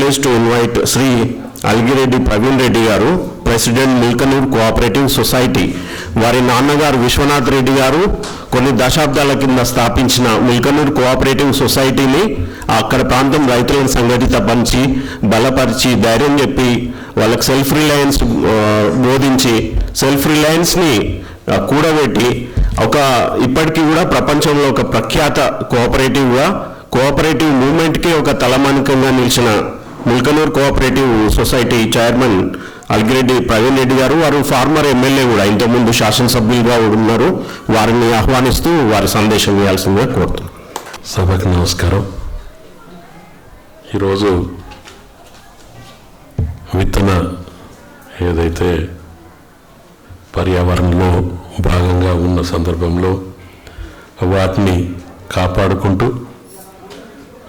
privilege to invite Sri Algireddy Praveen Reddy garu, President Milkanur Cooperative Society. వారి నాన్నగారు విశ్వనాథ్ రెడ్డి గారు కొన్ని దశాబ్దాల కింద స్థాపించిన మిల్కనూర్ కోఆపరేటివ్ సొసైటీని అక్కడ ప్రాంతం రైతులను సంఘటితపరిచి బలపరిచి ధైర్యం చెప్పి వాళ్ళకి సెల్ఫ్ రిలయన్స్ బోధించి సెల్ఫ్ రిలయన్స్ని కూడబెట్టి ఇప్పటికీ కూడా ప్రపంచంలో ఒక ప్రఖ్యాత కోఆపరేటివ్ మూవ్మెంట్కి ఒక తలమానికంగా నిలిచిన Milkanoor cooperative society chairman Algireddy Praveen Reddy గారు, వారు ఫార్మర్ ఎమ్మెల్యే కూడా, ఇంతకుముందు శాసనసభ్యులుగా ఉన్నారు. వారిని ఆహ్వానిస్తూ వారి సందేశం ఇవ్వాల్సిందిగా కోరుతున్నాను. సభకు నమస్కారం. ఈరోజు విత్తన ఏదైతే పర్యావరణంలో భాగంగా ఉన్న సందర్భంలో వాటిని కాపాడుకుంటూ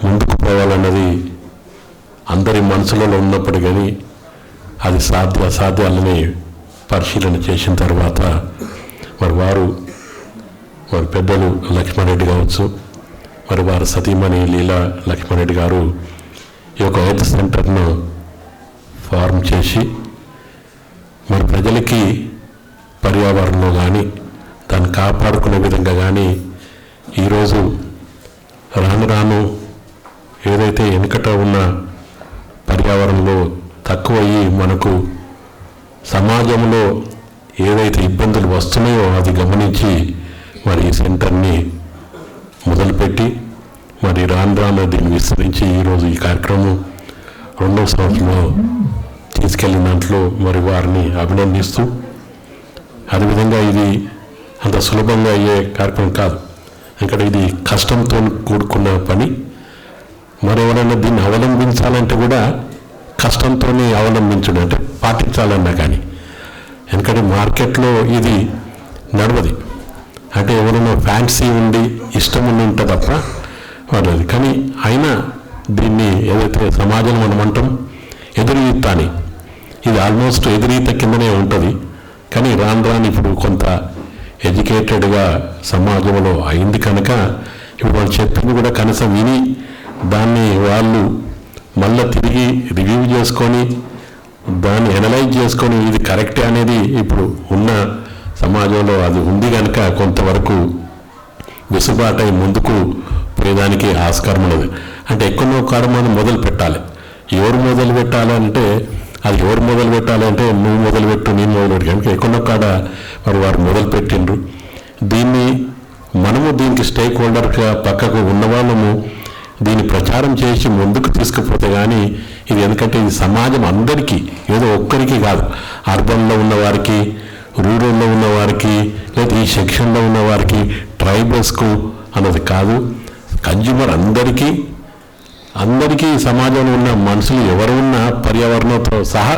ముందుకు పోవాలన్నది అందరి మనసులలో ఉన్నప్పుడు కానీ అది అసాధ్యాలని పరిశీలన చేసిన తర్వాత వారు పెద్దలు లక్ష్మణరెడ్డి కావచ్చు, వారి సతీమణి లీలా లక్ష్మణరెడ్డి గారు ఈ యొక్క హెల్త్ సెంటర్ను ఫార్మ్ చేసి ప్రజలకి పర్యావరణంలో కానీ దాన్ని కాపాడుకునే విధంగా కానీ ఈరోజు రాను ఏదైతే వెనుకట ఉన్న పర్యావరణంలో తక్కువయ్యి మనకు సమాజంలో ఏదైతే ఇబ్బందులు వస్తున్నాయో అది గమనించి ఈ సెంటర్ని మొదలుపెట్టి రాను దీన్ని విస్తరించి ఈరోజు ఈ కార్యక్రమం 2వ సంవత్సరంలో తీసుకెళ్లిన దాంట్లో వారిని అభినందిస్తూ, అదేవిధంగా ఇది అంత సులభంగా అయ్యే కార్యక్రమం కాదు. ఇక్కడ ఇది కష్టంతో కూడుకున్న పని. ఎవరైనా దీన్ని అవలంబించాలంటే కూడా కష్టంతోనే అవలంబించడం, అంటే పాటించాలన్నా కానీ. ఎందుకంటే మార్కెట్లో ఇది నడవది. అంటే ఎవరైనా ఫ్యాన్సీ ఉండి ఇష్టం ఉంటే తప్ప వాళ్ళది. కానీ అయినా దీన్ని ఏదైతే సమాజం మనం అంటాం ఎదురీత అని, ఇది ఆల్మోస్ట్ ఎదురీత కిందనే ఉంటుంది. కానీ రాను ఇప్పుడు కొంత ఎడ్యుకేటెడ్గా సమాజంలో అయింది కనుక ఇప్పుడు వాళ్ళు చెప్పింది కూడా కనీసం విని దాన్ని వాళ్ళు మళ్ళీ తిరిగి రివ్యూ చేసుకొని దాన్ని ఎనలైజ్ చేసుకొని ఇది కరెక్టే అనేది ఇప్పుడు ఉన్న సమాజంలో అది ఉంది కనుక కొంతవరకు వెసుబాటై ముందుకు పోయేదానికి ఆస్కారం ఉన్నది. అంటే ఎక్కడో కాడ మనం మొదలు పెట్టాలి. ఎవరు మొదలు పెట్టాలంటే అది ఎవరు మొదలు పెట్టాలంటే నువ్వు మొదలుపెట్టు, నేను మొదలుపెట్టు. కనుక ఎక్కడో కాడ వారు మొదలు పెట్టిండ్రు. మనము దీనికి స్టేక్ హోల్డర్గా పక్కకు ఉన్నవాళ్ళము దీన్ని ప్రచారం చేసి ముందుకు తీసుకుపోతే కానీ ఇది, ఎందుకంటే ఇది సమాజం అందరికీ, ఏదో ఒక్కరికి కాదు, అర్బన్లో ఉన్నవారికి, రూరల్లో ఉన్నవారికి, లేదా ఈ సెక్షన్లో ఉన్నవారికి, ట్రైబల్స్కు అన్నది కాదు, కన్జ్యూమర్ అందరికీ సమాజంలో ఉన్న మనుషులు ఎవరున్నా, పర్యావరణంతో సహా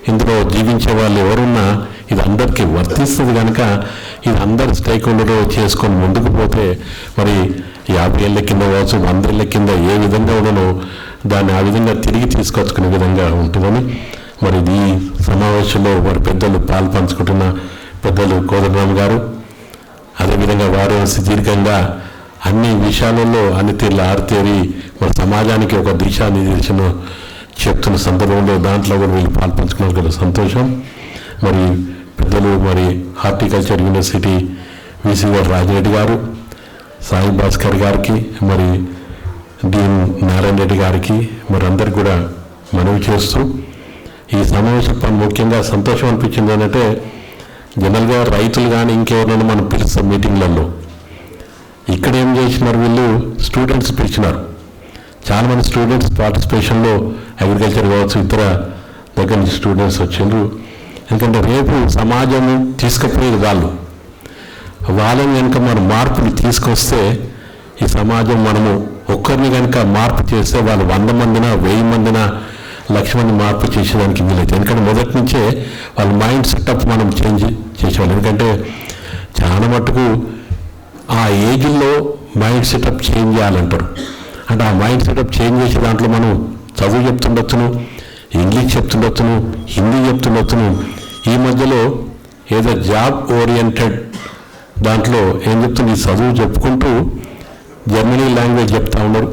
ఇందులో జీవించే వాళ్ళు ఎవరున్నా ఇది అందరికీ వర్తిస్తుంది కనుక ఇది అందరు స్టేక్ హోల్డర్ చేసుకొని ముందుకు పోతే 50 ఏళ్ళ కింద కావచ్చు, 100 ఏళ్ళ కింద ఏ విధంగా ఉండనో దాన్ని ఆ విధంగా తిరిగి తీసుకొచ్చుకునే విధంగా ఉంటుందని ఈ సమావేశంలో పెద్దలు పాల్పంచుకుంటున్న పెద్దలు కోదండరామ్ గారు, అదేవిధంగా వారు సుదీర్ఘంగా అన్ని విషయాలలో అన్ని తీర్ల ఆరితేరి సమాజానికి ఒక దిశానిర్దేశం చెప్తున్న సందర్భంలో దాంట్లో కూడా వీళ్ళు పాల్పంచుకున్న సంతోషం. పెద్దలు హార్టికల్చర్ యూనివర్సిటీ వీసీ గారు రాజిరెడ్డి గారు, సాయి భాస్కర్ గారికి, డిఎన్ నారాయణ రెడ్డి గారికి అందరికి కూడా మనవి చేస్తూ ఈ సమావేశం ముఖ్యంగా సంతోషం అనిపించింది. ఏంటంటే జనరల్గా రైతులు కానీ ఇంకెవరైనా మనం పిలుస్తాం మీటింగ్లలో, ఇక్కడ ఏం చేసినారు వీళ్ళు స్టూడెంట్స్ పిలిచినారు. చాలామంది స్టూడెంట్స్ పార్టిసిపేషన్లో అగ్రికల్చర్ కావచ్చు ఇతర దగ్గర నుంచి స్టూడెంట్స్ వచ్చిండ్రు. ఎందుకంటే రేపు సమాజం తీసుకుపోయేది వాళ్ళని కనుక మనం మార్పుని తీసుకొస్తే ఈ సమాజం మనము ఒక్కరిని కనుక మార్పు చేస్తే వాళ్ళు 100 మందినా 1000 మందినా 1,00,000 మంది మార్పు చేసేదానికి వీలైతే. ఎందుకంటే మొదటి నుంచే వాళ్ళ మైండ్ సెటప్ మనం చేంజ్ చేసేవాళ్ళు. ఎందుకంటే చాలా మటుకు ఆ ఏజ్లో మైండ్ సెటప్ చేంజ్ చేయాలంటారు. అంటే ఆ మైండ్ సెటప్ చేంజ్ చేసే దాంట్లో మనం చదువు చెప్తుండొచ్చును, ఇంగ్లీష్ చెప్తుండొచ్చును, హిందీ చెప్తుండొచ్చును. ఈ మధ్యలో ఏదో జాబ్ ఓరియంటెడ్ దాంట్లో ఏం చెప్తుంది, చదువు చెప్పుకుంటూ జర్మనీ లాంగ్వేజ్ చెప్తా ఉన్నారు,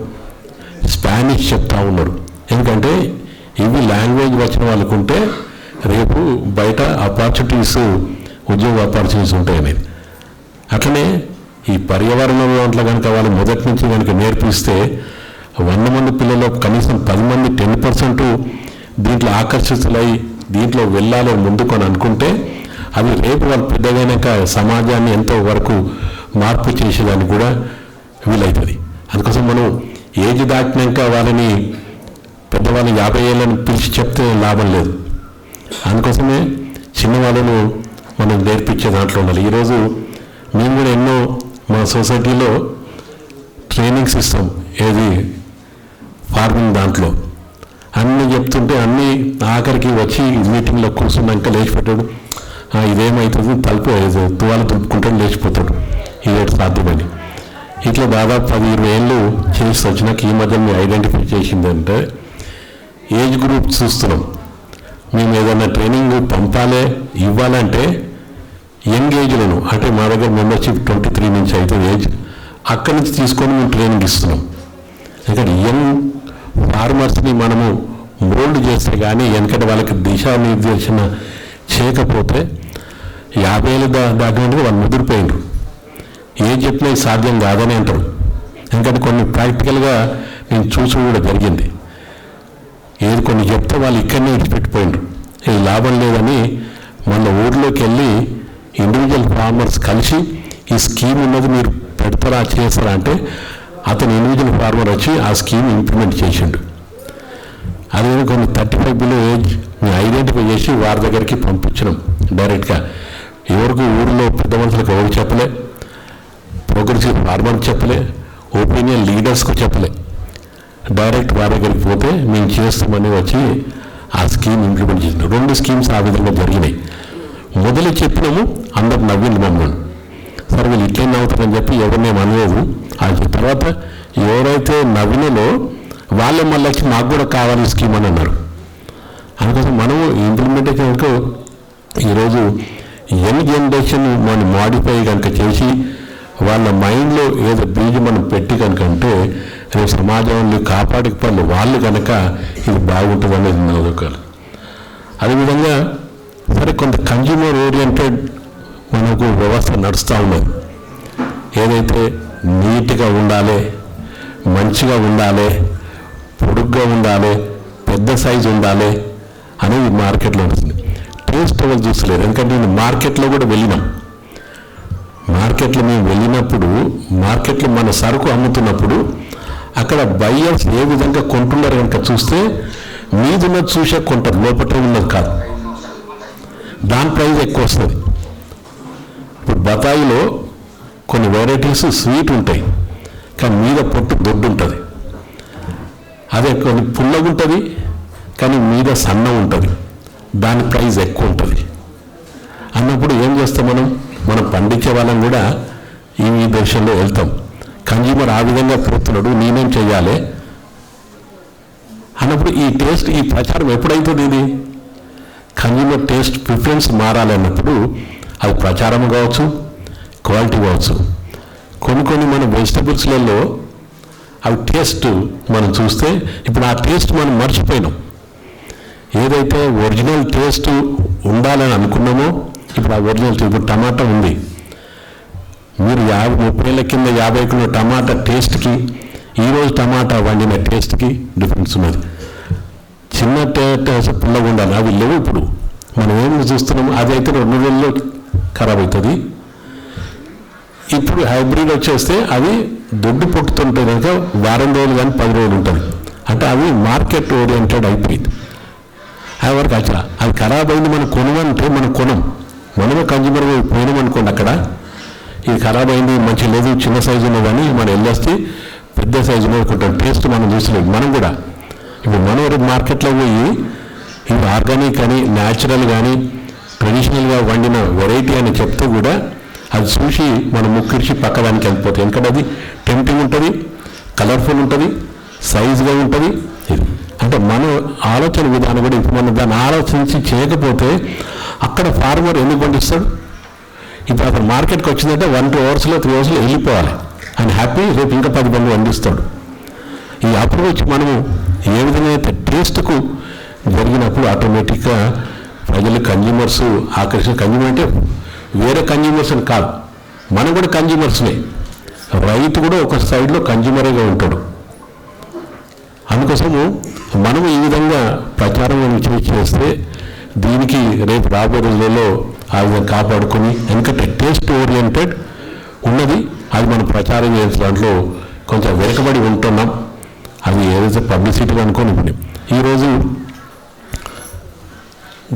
స్పానిష్ చెప్తా ఉన్నారు. ఎందుకంటే ఇవి లాంగ్వేజ్ వచ్చిన వాళ్ళకు ఉంటే రేపు బయట ఆపర్చునిటీస్, ఉద్యోగ ఆపర్చునిటీస్ ఉంటాయనేది. అట్లనే ఈ పర్యావరణం దాంట్లో కనుక వాళ్ళు మొదటి నుంచి కనుక నేర్పిస్తే 100 మంది పిల్లలు కనీసం 10 మంది 10% దీంట్లో ఆకర్షితులై దీంట్లో వెళ్ళాలి ముందుకు అని అనుకుంటే అది రేపు వాళ్ళు పెద్దగైనాక సమాజాన్ని ఎంతో వరకు మార్పు చేసేదానికి కూడా వీలవుతుంది. అందుకోసం మనం ఏజ్ దాటినాక వాళ్ళని పెద్దవాళ్ళు 50 ఏళ్ళని పిలిచి చెప్తే లాభం లేదు. అందుకోసమే చిన్నవాళ్ళను మనం నేర్పించే దాంట్లో ఉండాలి. ఈరోజు మేము కూడా ఎన్నో మా సొసైటీలో ట్రైనింగ్స్ ఇస్తాం. ఏది ఫార్మింగ్ దాంట్లో అన్నీ చెప్తుంటే అన్నీ ఆఖరికి వచ్చి మీటింగ్లో కూర్చున్నాక లేచిపోతాడు. ఇదేమవుతుంది తలుపు తువాలు తులుపుకుంటాడు, లేచిపోతాడు. ఇదేటి సాధ్యమని ఇట్లా దాదాపు 10-20 ఏళ్ళు చేసి వచ్చినాక ఈ మధ్య మేము ఐడెంటిఫై చేసిందంటే ఏజ్ గ్రూప్ చూస్తున్నాం. మేము ఏదైనా ట్రైనింగ్ పంపాలి ఇవ్వాలంటే యంగ్ ఏజ్లను, అంటే మా దగ్గర మెంబర్షిప్ 23 నుంచి అయితే ఏజ్, అక్కడి నుంచి తీసుకొని మేము ట్రైనింగ్ ఇస్తున్నాం. ఎందుకంటే యంగ్ ఫార్మర్స్ని మనము మోల్డ్ చేస్తే కానీ ఎందుకంటే వాళ్ళకి దిశానిర్దేశన చేయకపోతే 50 ఏళ్ళు దాటినట్టుగా వాళ్ళు ముదిరిపోయిండ్రు. ఏం చెప్పినా సాధ్యం కాదని అంటారు. ఎందుకంటే కొన్ని ప్రాక్టికల్గా నేను చూసి కూడా జరిగింది. ఏది కొన్ని చెప్తే వాళ్ళు ఇక్కడనే విడిచిపెట్టిపోయిండ్రు. ఇది లాభం లేదని మన ఊర్లోకి వెళ్ళి ఇండివిజువల్ ఫార్మర్స్ కలిసి ఈ స్కీమ్ ఉన్నది మీరు పెడతారా చేస్తారా అంటే అతను ఇండివిజువల్ ఫార్మర్ వచ్చి ఆ స్కీమ్ ఇంప్లిమెంట్ చేసిండు. అదే కొన్ని 35 బిలో ఏజ్ మేము ఐడెంటిఫై చేసి వారి దగ్గరికి పంపించినాం డైరెక్ట్గా. ఎవరికి ఊరిలో పెద్ద మనుషులకు ఎవరికి చెప్పలే, ప్రోగ్రెసివ్ ఫార్మర్కి చెప్పలే, ఒపీనియన్ లీడర్స్కు చెప్పలే. డైరెక్ట్ వారి దగ్గరికి పోతే మేము చేస్తామని వచ్చి ఆ స్కీమ్ ఇంప్లిమెంట్ చేసినాం. 2 స్కీమ్స్ ఆ విధంగా జరిగినాయి. మొదలు చెప్పినాము, అందరు నవ్వింది మమ్మల్ని. సరే వీళ్ళు ఇట్లే నవ్వుతారని చెప్పి ఎవరినేం అనలేదు. ఆ తర్వాత ఎవరైతే నవ్వినలో వాళ్ళే మళ్ళీ వచ్చి మాకు కూడా కావాలి స్కీమ్ అని అన్నారు. అందుకోసం మనము ఇంప్లిమెంటేషన్కు ఈరోజు యంగ్ జనరేషన్ మనం మాడిఫై కనుక చేసి వాళ్ళ మైండ్లో ఏదో బీజం మనం పెట్టి కనుక అంటే రేపు సమాజంలో కాపాడకపోతే వాళ్ళు కనుక ఇది బాగుంటుంది అనేది నమ్మకాలు. అదేవిధంగా సరే కొంత కన్జ్యూమర్ ఓరియంటెడ్ మనకు వ్యవస్థ నడుస్తూ ఉన్నది. ఏదైతే నీట్గా ఉండాలి, మంచిగా ఉండాలి, పొడుగ్గా ఉండాలి, పెద్ద సైజు ఉండాలి అనేది మార్కెట్లో వస్తుంది. టేస్ట్ ఎవరు చూస్తలేదు. ఎందుకంటే నేను మార్కెట్లో కూడా వెళ్ళినాం. మార్కెట్లో మేము వెళ్ళినప్పుడు మార్కెట్లో మన సరుకు అమ్ముతున్నప్పుడు అక్కడ బయ్యర్స్ ఏ విధంగా కొంటున్నారు కనుక చూస్తే మీదున్నది చూసే కొంటారు, లోపల ఉన్నది కాదు. దాని ప్రైస్ ఎక్కువ వస్తుంది. ఇప్పుడు బతాయిలో కొన్ని వెరైటీస్ స్వీట్ ఉంటాయి కానీ మీద పొట్టు దొడ్డు ఉంటుంది. అదే కొన్ని పుల్లగా ఉంటుంది కానీ మీద సన్నం ఉంటుంది, దాని ప్రైస్ ఎక్కువ ఉంటుంది. అన్నప్పుడు ఏం చేస్తాం మనం పండించే వాళ్ళం కూడా ఈ దేశంలో వెళ్తాం. కన్జ్యూమర్ ఆ విధంగా పోతున్నాడు, నేనేం చెయ్యాలి అన్నప్పుడు ఈ టేస్ట్ ఈ ప్రచారం ఎప్పుడైతుంది? ఇది కన్జ్యూమర్ టేస్ట్ ప్రిఫరెన్స్ మారాలి అన్నప్పుడు అది ప్రచారం కావచ్చు, క్వాలిటీ కావచ్చు. కొన్ని మన వెజిటబుల్స్లలో అవి టేస్ట్ మనం చూస్తే ఇప్పుడు ఆ టేస్ట్ మనం మర్చిపోయినాం. ఏదైతే ఒరిజినల్ టేస్ట్ ఉండాలని అనుకున్నామో ఇప్పుడు ఆ ఒరిజినల్ ఇప్పుడు టమాటా ఉంది. మీరు 30 ఏళ్ళ కింద 50 కిలో టమాటా టేస్ట్కి ఈరోజు టమాటా వండిన టేస్ట్కి డిఫరెన్స్ ఉన్నది. చిన్న టేస్ట్ పుల్లగా ఉండాలి, అవి లేవు. ఇప్పుడు మనం ఏం చూస్తున్నాము, అదైతే 2 రోజుల్లో ఖరాబ్ అవుతుంది. ఇప్పుడు హైబ్రిడ్ వచ్చేస్తే అవి దొడ్డు పొట్టుతుంటే కనుక వారం రోజులు కానీ 10 రోజులు ఉంటుంది. అంటే అవి మార్కెట్ ఓరియంటెడ్ అయిపోయింది. అది వరకు అచ్చా అది ఖరాబ్ అయింది మనం కొనమంటే మనం కొనం. మనమే కన్జ్యూమర్ పోయినామనుకోండి, అక్కడ ఇది ఖరాబ్ అయింది మంచి లేదు చిన్న సైజు ఉన్నదని మనం వెళ్ళొస్తే పెద్ద సైజులో కొంటాం. టేస్ట్ మనం చూసలేదు. మనం కూడా ఇప్పుడు మనం మార్కెట్లో పోయి ఇవి ఆర్గానిక్ అని న్యాచురల్ కానీ ట్రెడిషనల్గా వండిన వెరైటీ అని చెప్తూ కూడా అది చూసి మనం ముక్కిరిచి పక్కదానికి వెళ్ళిపోతాయి. ఎందుకంటే అది టెంప్టింగ్ ఉంటుంది, కలర్ఫుల్ ఉంటుంది, సైజుగా ఉంటుంది. ఇది అంటే మన ఆలోచన విధానం కూడా ఇప్పుడు మనం దాన్ని ఆలోచించి చేయకపోతే అక్కడ ఫార్మర్ ఎందుకు పండిస్తాడు? ఇప్పుడు అతను మార్కెట్కి వచ్చిందంటే 1-2 అవర్స్లో 3 అవర్స్లో వెళ్ళిపోవాలి. ఆయన హ్యాపీ, రేపు ఇంకా 10 మంది పండిస్తాడు. ఈ అప్రోచ్ మనము ఏ విధంగా అయితే టేస్ట్కు జరిగినప్పుడు ఆటోమేటిక్గా ప్రజలు కన్జ్యూమర్స్ కన్జ్యూమర్ అంటే వేరే కన్జ్యూమర్స్ అని కాదు, మనం కూడా కన్జ్యూమర్స్నే. రైతు కూడా ఒక సైడ్లో కన్జ్యూమరేగా ఉంటాడు. అందుకోసము మనము ఈ విధంగా ప్రచారం చేస్తే దీనికి రేపు రాబోయే రోజులలో ఆ విధంగా కాపాడుకొని, ఎందుకంటే టేస్ట్ ఓరియంటెడ్ ఉన్నది, అది మనం ప్రచారం చేసే దాంట్లో కొంచెం వెనుకబడి ఉంటున్నాం. అది ఏదైతే పబ్లిసిటీ అనుకోని ఇప్పుడు ఈరోజు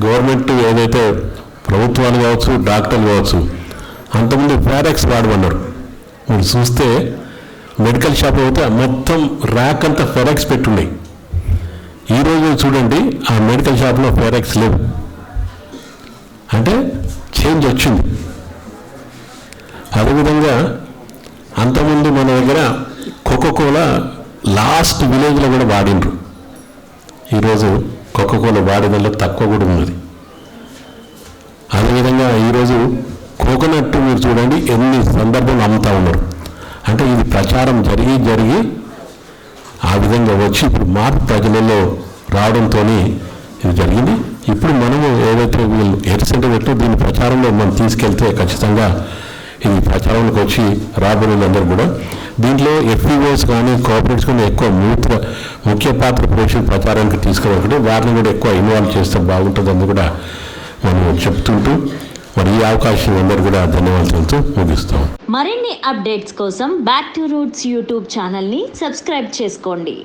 గవర్నమెంట్ ఏదైతే ప్రభుత్వాలు కావచ్చు, డాక్టర్లు కావచ్చు, అంతకుముందు ఫారెక్స్ వాడమన్నారు. మీరు చూస్తే మెడికల్ షాప్ అయితే మొత్తం ర్యాక్ అంతా ఫెరాక్స్ పెట్టున్నాయి. ఈరోజు చూడండి ఆ మెడికల్ షాప్లో ఫెరాక్స్ లేవు. అంటే చేంజ్ వచ్చింది. అదేవిధంగా అంతకుముందు మన దగ్గర కోకోకోలా లాస్ట్ విలేజ్లో కూడా వాడినరు. ఈరోజు కోకోకోలా వాడినలో తక్కువ కూడా ఉన్నది. అదేవిధంగా ఈరోజు కోకోనట్ మీరు చూడండి ఎన్ని సందర్భాలు అమ్ముతూ ఉన్నారు. అంటే ఇది ప్రచారం జరిగి ఆ విధంగా వచ్చి ఇప్పుడు మార్పు ప్రజలలో రావడంతో ఇది జరిగింది. ఇప్పుడు మనము ఏదైతే వీళ్ళు హెల్త్ సెంటర్ పెట్టో దీని ప్రచారంలో మనం తీసుకెళ్తే ఖచ్చితంగా ఇది ప్రచారంలోకి వచ్చి రాబోయేందరూ కూడా దీంట్లో ఎఫ్ఈఓస్ కానీ కోఆపరేటివ్స్ కానీ ఎక్కువ ముఖ్య పాత్ర పోషణ ప్రచారానికి తీసుకురావాలి. వారిని కూడా ఎక్కువ ఇన్వాల్వ్ చేస్తే బాగుంటుందని కూడా మనం చెప్తుంటూ మరి ఈ అవకాశం అందరూ కూడా ధన్యవాదాలతో ముగిస్తాం. మరిన్ని అప్డేట్స్ కోసం బ్యాక్ టు రూట్స్ యూట్యూబ్ ఛానల్ని సబ్స్క్రైబ్ చేసుకోండి.